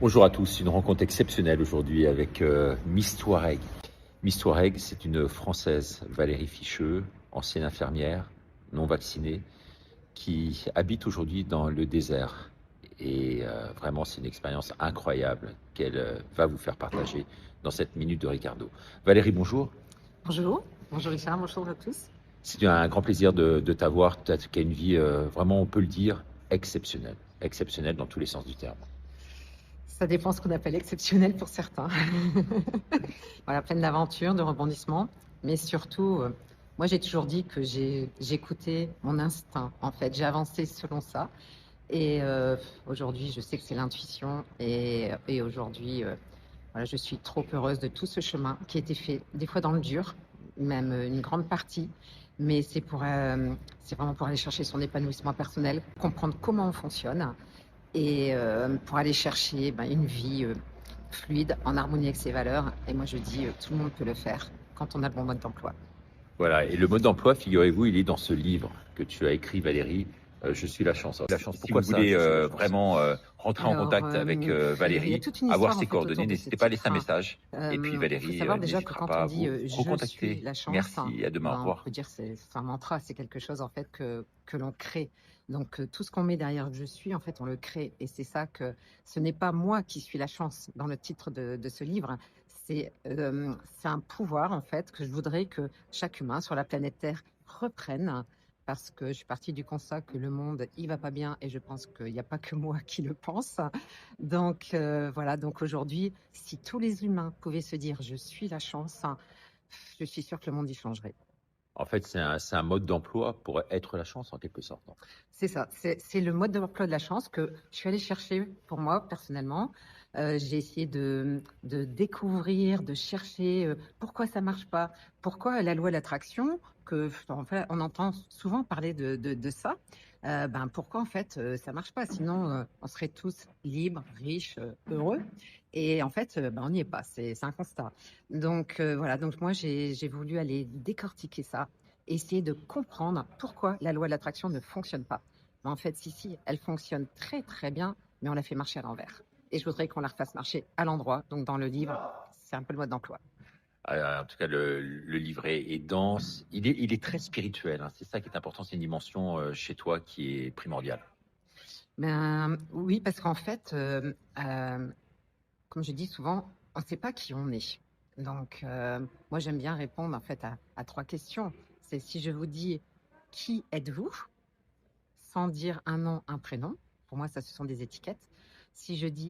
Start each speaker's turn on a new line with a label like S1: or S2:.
S1: Bonjour à tous, une rencontre exceptionnelle aujourd'hui avec Miss Touareg. Miss Touareg, c'est une Française, Valérie Ficheux, ancienne infirmière, non vaccinée, qui habite aujourd'hui dans le désert. Et vraiment, c'est une expérience incroyable qu'elle va vous faire partager dans cette minute de Ricardo. Valérie, bonjour.
S2: Bonjour, bonjour Richard, bonjour à tous.
S1: C'est un grand plaisir de t'avoir, qui a une vie vraiment, on peut le dire, exceptionnelle. Exceptionnelle dans tous les sens du terme.
S2: Ça dépend ce qu'on appelle exceptionnel pour certains. Voilà, pleine d'aventures, de rebondissements, mais surtout, moi j'ai toujours dit que j'écoutais mon instinct. En fait, j'ai avancé selon ça. Et aujourd'hui, je sais que c'est l'intuition. Et aujourd'hui, voilà, je suis trop heureuse de tout ce chemin qui a été fait, des fois dans le dur, même une grande partie. Mais c'est vraiment pour aller chercher son épanouissement personnel, comprendre comment on fonctionne et pour aller chercher une vie fluide, en harmonie avec ses valeurs. Et moi, je dis, tout le monde peut le faire quand on a le bon mode d'emploi.
S1: Voilà, et le mode d'emploi, figurez-vous, il est dans ce livre que tu as écrit, Valérie. Je suis la chance. La chance. Pourquoi si vous voulez vraiment rentrer en contact avec
S2: Il y a
S1: Valérie,
S2: toute une
S1: avoir
S2: histoire en
S1: ses
S2: fait autour
S1: coordonnées,
S2: de ce
S1: n'hésitez pas à laisser un
S2: titre.
S1: message. Et puis
S2: Il faut
S1: Valérie
S2: savoir déjà que
S1: n'hésitera
S2: quand
S1: pas
S2: on
S1: à
S2: dit
S1: vous
S2: je suis
S1: recontacter.
S2: la chance,
S1: Merci, à demain, au
S2: on
S1: revoir.
S2: peut dire c'est un mantra, c'est quelque chose en fait que l'on crée. Donc tout ce qu'on met derrière je suis, en fait, on le crée. Et c'est ça que ce n'est pas moi qui suis la chance dans le titre de ce livre. C'est un pouvoir en fait que je voudrais que chaque humain sur la planète Terre reprenne parce que je suis partie du constat que le monde il va pas bien et je pense qu'il n'y a pas que moi qui le pense. Donc voilà, donc aujourd'hui, si tous les humains pouvaient se dire je suis la chance, je suis sûre que le monde y changerait.
S1: En fait, c'est un mode d'emploi pour être la chance, en quelque sorte.
S2: C'est ça, c'est le mode d'emploi de la chance que je suis allée chercher pour moi personnellement. J'ai essayé de découvrir, de chercher pourquoi ça marche pas, pourquoi la loi de l'attraction, que en fait, on entend souvent parler de ça, pourquoi en fait ça marche pas, sinon on serait tous libres, riches, heureux. Et en fait, on n'y est pas, c'est un constat. Donc voilà, donc moi j'ai voulu aller décortiquer ça, essayer de comprendre pourquoi la loi de l'attraction ne fonctionne pas. Mais en fait, si, elle fonctionne très très bien, mais on la fait marcher à l'envers. Et je voudrais qu'on la refasse marcher à l'endroit. Donc dans le livre, c'est un peu le mode d'emploi.
S1: En tout cas, le livret est dense. Il est très spirituel, hein. C'est ça qui est important. C'est une dimension chez toi qui est primordiale.
S2: Oui, parce qu'en fait, comme je dis souvent, on ne sait pas qui on est. Donc moi, j'aime bien répondre en fait à trois questions. C'est si je vous dis qui êtes-vous, sans dire un nom, un prénom. Pour moi, ça, ce sont des étiquettes. Si je dis